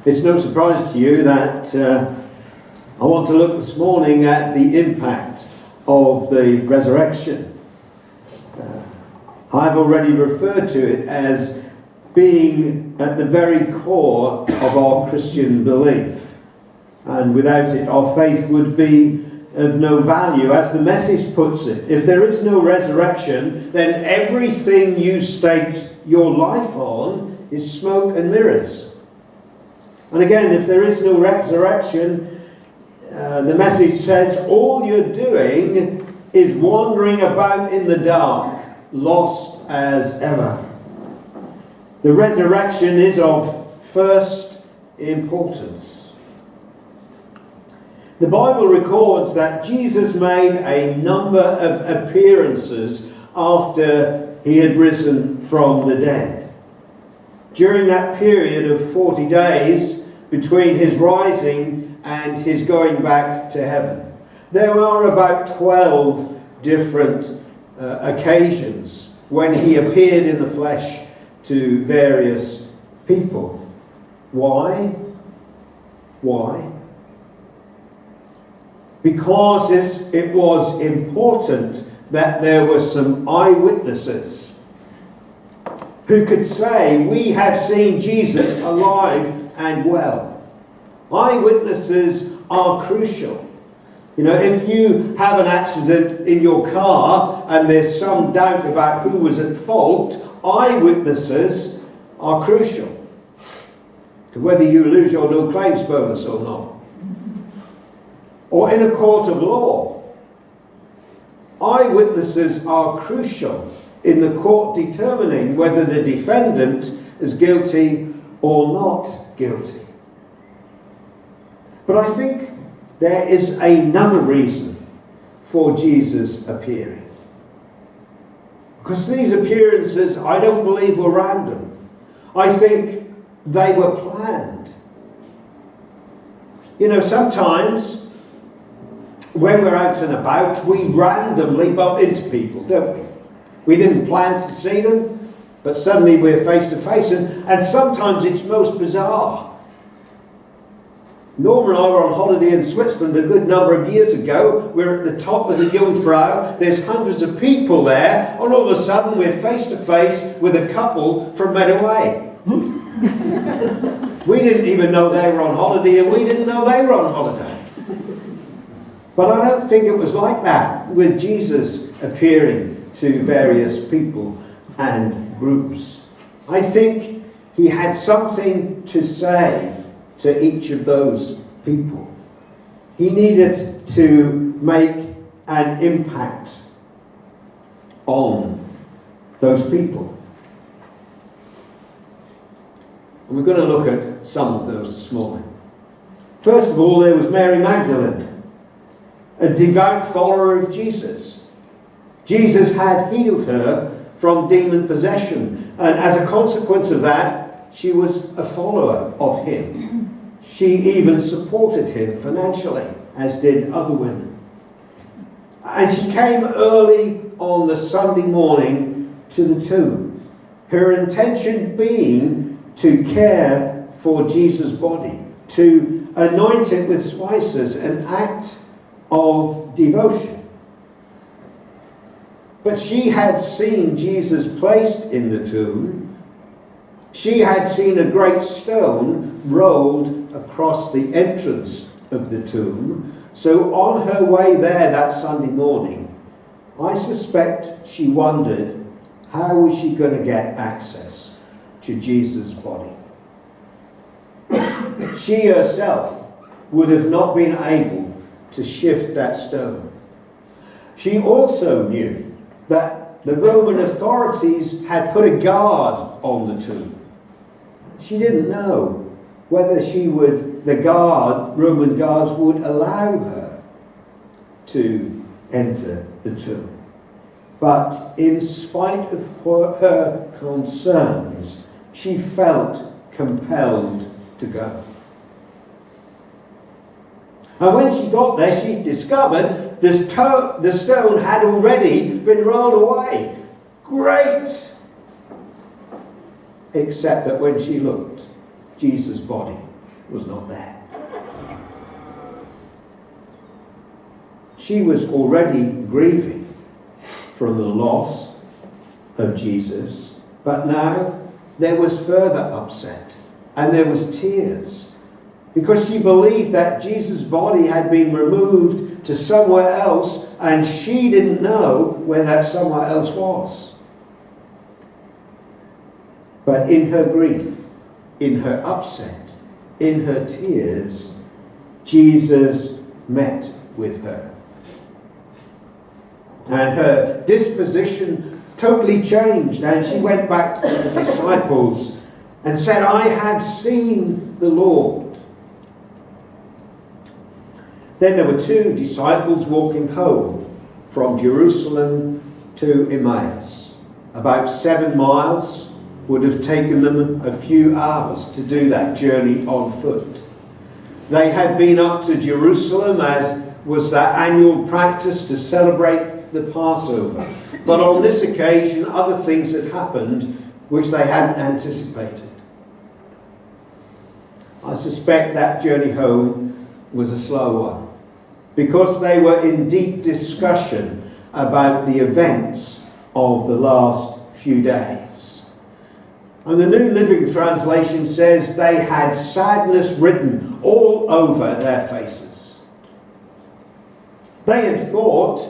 It's no surprise to you that I want to look this morning at the impact of the resurrection. I've already referred to it as being at the very core of our Christian belief. And without it, our faith would be of no value. As the message puts it, if there is no resurrection, then everything you stake your life on is smoke and mirrors. And again, if there is no resurrection, the message says all you're doing is wandering about in the dark, lost as ever. The resurrection is of first importance. The Bible records that Jesus made a number of appearances after he had risen from the dead. During that period of 40 days between his rising and his going back to heaven, there are about 12 different occasions when he appeared in the flesh to various people. Why? Why? Because it was important that there were some eyewitnesses who could say, we have seen Jesus alive and well. Eyewitnesses are crucial. You know, if you have an accident in your car and there's some doubt about who was at fault, eyewitnesses are crucial to whether you lose your no claims bonus or not. Or in a court of law, eyewitnesses are crucial in the court determining whether the defendant is guilty or not guilty. But I think there is another reason for Jesus appearing. Because these appearances, I don't believe, were random. I think they were planned. You know, sometimes when we're out and about, we randomly bump into people, don't we? We didn't plan to see them, but suddenly we're face to face, and sometimes it's most bizarre. Norma and I were on holiday in Switzerland a good number of years ago. We're at the top of the Jungfrau. There's hundreds of people there, and all of a sudden we're face to face with a couple from Medway. We didn't even know they were on holiday, and we didn't know they were on holiday. But I don't think it was like that with Jesus appearing to various people and groups. I think he had something to say to each of those people. He needed to make an impact on those people. And we're going to look at some of those this morning. First of all, there was Mary Magdalene, a devout follower of Jesus. Jesus had healed her from demon possession, and as a consequence of that, she was a follower of him. She even supported him financially, as did other women. And she came early on the Sunday morning to the tomb, her intention being to care for Jesus' body, to anoint it with spices, an act of devotion. But she had seen Jesus placed in the tomb. She had seen a great stone rolled across the entrance of the tomb. So on her way there that Sunday morning, I suspect she wondered, how was she going to get access to Jesus' body? She herself would have not been able to shift that stone. She also knew that the Roman authorities had put a guard on the tomb. She didn't know whether Roman guards would allow her to enter the tomb. But in spite of her concerns, she felt compelled to go. And when she got there, she discovered the stone had already been rolled away. Great! Except that when she looked, Jesus' body was not there. She was already grieving from the loss of Jesus, but now there was further upset and there was tears because she believed that Jesus' body had been removed to somewhere else and she didn't know where that somewhere else was. But in her grief, in her upset, in her tears, Jesus met with her. And her disposition totally changed, and she went back to the disciples and said, "I have seen the Lord." Then there were two disciples walking home from Jerusalem to Emmaus. About 7 miles, would have taken them a few hours to do that journey on foot. They had been up to Jerusalem, as was their annual practice, to celebrate the Passover. But on this occasion, other things had happened which they hadn't anticipated. I suspect that journey home was a slow one, because they were in deep discussion about the events of the last few days. And the New Living Translation says they had sadness written all over their faces. They had thought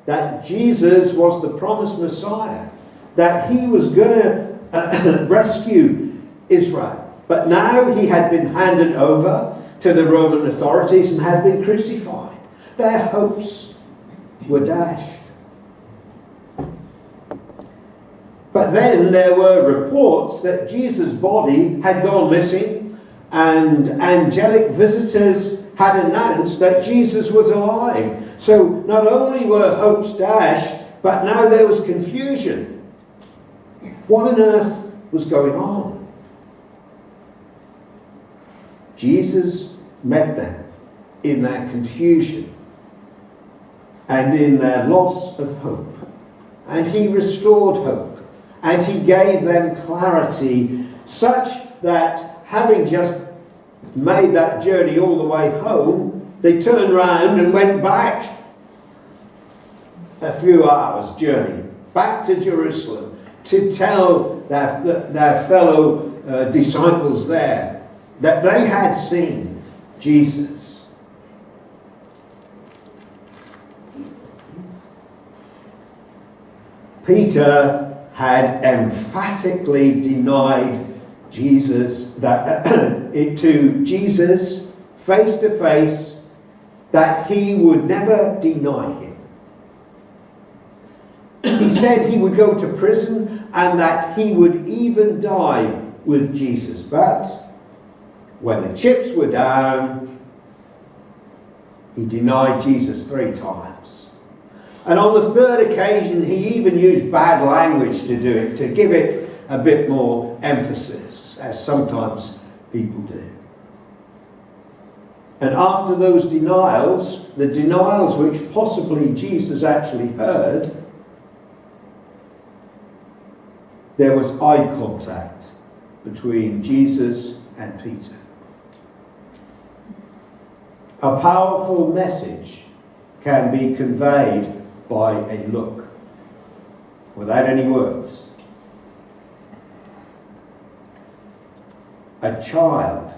that Jesus was the promised Messiah, that he was going to rescue Israel. But now he had been handed over to the Roman authorities and had been crucified. Their hopes were dashed. But then there were reports that Jesus' body had gone missing, and angelic visitors had announced that Jesus was alive. So not only were hopes dashed, but now there was confusion. What on earth was going on? Jesus met them in their confusion and in their loss of hope. And he restored hope. And he gave them clarity such that, having just made that journey all the way home, they turned round and went back a few hours' journey back to Jerusalem to tell their fellow disciples there that they had seen Jesus. Peter had emphatically denied Jesus, to Jesus face to face, that he would never deny him. He said he would go to prison and that he would even die with Jesus. But when the chips were down, he denied Jesus 3 times. And on the third occasion, he even used bad language to do it, to give it a bit more emphasis, as sometimes people do. And after those denials, the denials which possibly Jesus actually heard, there was eye contact between Jesus and Peter. A powerful message can be conveyed by a look, without any words. A child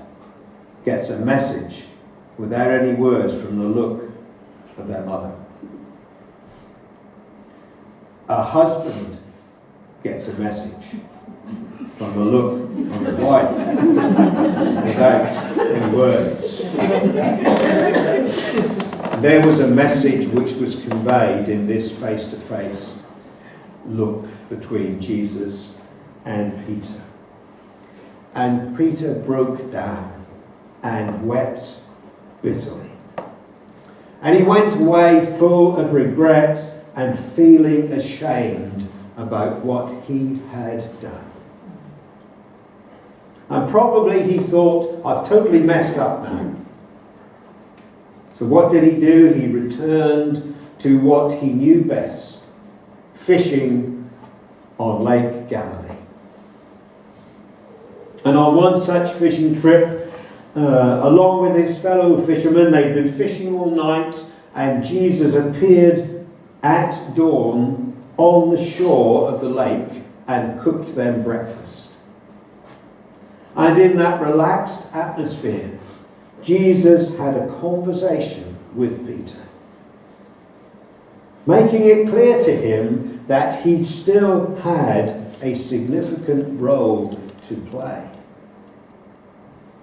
gets a message without any words from the look of their mother. A husband gets a message from the look of his wife without any words. There was a message which was conveyed in this face-to-face look between Jesus and Peter. And Peter broke down and wept bitterly. And he went away full of regret and feeling ashamed about what he had done. And probably he thought, I've totally messed up now. So what did he do? He returned to what he knew best, fishing on Lake Galilee. And on one such fishing trip, along with his fellow fishermen. They'd been fishing all night, and Jesus appeared at dawn on the shore of the lake and cooked them breakfast. And in that relaxed atmosphere, Jesus had a conversation with Peter, making it clear to him that he still had a significant role to play.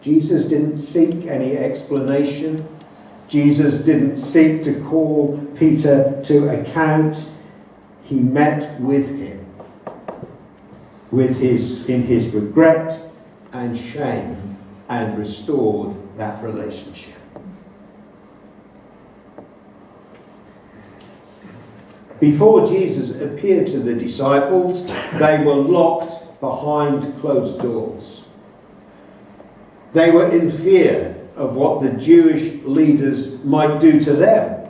Jesus didn't seek any explanation. Jesus didn't seek to call Peter to account. He met with him in his regret and shame, and restored that relationship. Before Jesus appeared to the disciples, they were locked behind closed doors. They were in fear of what the Jewish leaders might do to them,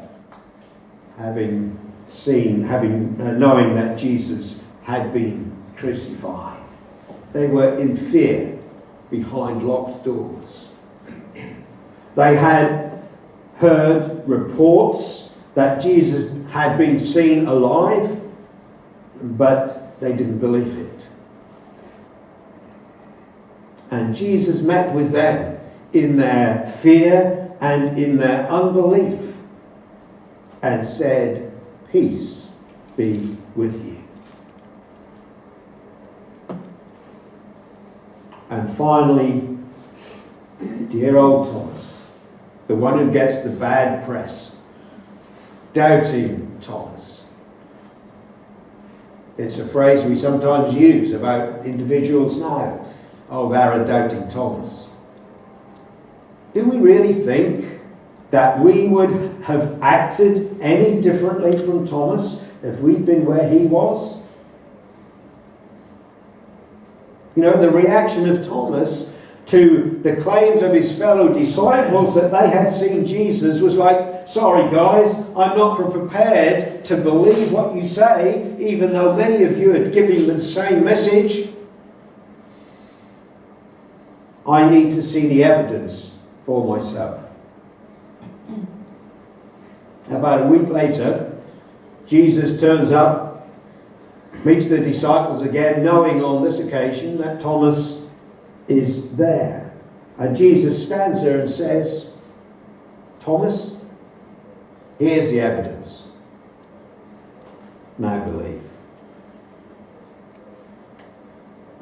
knowing that Jesus had been crucified. They were in fear behind locked doors. They had heard reports that Jesus had been seen alive, but they didn't believe it. And Jesus met with them in their fear and in their unbelief and said, "Peace be with you." And finally, dear old Thomas, the one who gets the bad press, doubting Thomas. It's a phrase we sometimes use about individuals now. Oh, they're a doubting Thomas. Do we really think that we would have acted any differently from Thomas if we'd been where he was? You know, the reaction of Thomas to the claims of his fellow disciples that they had seen Jesus was like, "Sorry guys, I'm not prepared to believe what you say, even though many of you had given the same message. I need to see the evidence for myself." About a week later, Jesus turns up, meets the disciples again, knowing on this occasion that Thomas is there. And Jesus stands there and says, "Thomas, here's the evidence. Now believe."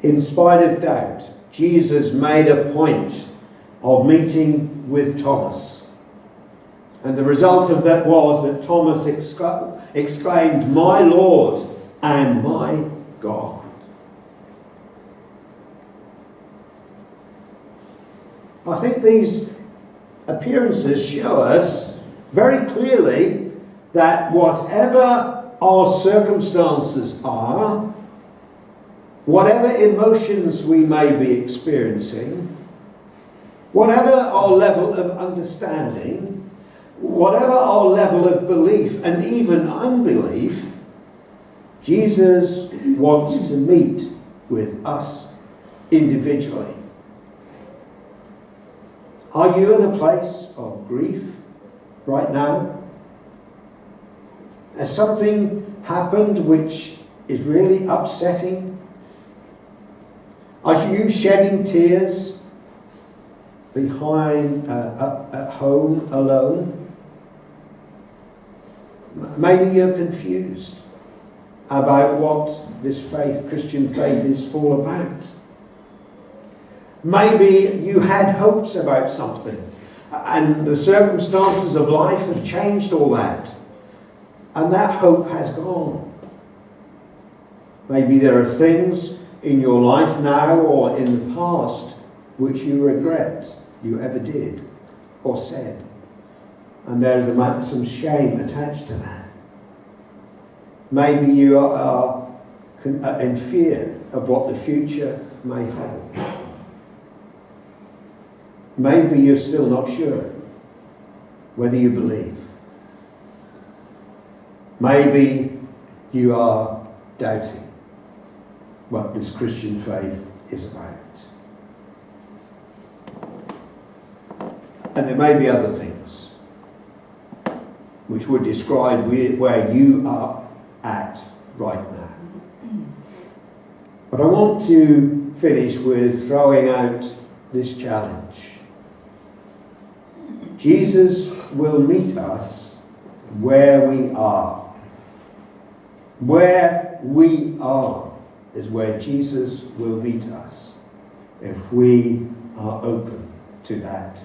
In spite of doubt, Jesus made a point of meeting with Thomas. And the result of that was that Thomas exclaimed, "My Lord and my God." I think these appearances show us very clearly that whatever our circumstances are, whatever emotions we may be experiencing, whatever our level of understanding, whatever our level of belief and even unbelief, Jesus wants to meet with us individually. Are you in a place of grief right now? Has something happened which is really upsetting? Are you shedding tears at home alone? Maybe you're confused about what this Christian faith is all about. Maybe you had hopes about something and the circumstances of life have changed all that, and that hope has gone. Maybe there are things in your life now or in the past which you regret you ever did or said, and there's some shame attached to that. Maybe you are in fear of what the future may hold. Maybe you're still not sure whether you believe. Maybe you are doubting what this Christian faith is about. And there may be other things which would describe where you are at right now. But I want to finish with throwing out this challenge. Jesus will meet us where we are. Where we are is where Jesus will meet us if we are open to that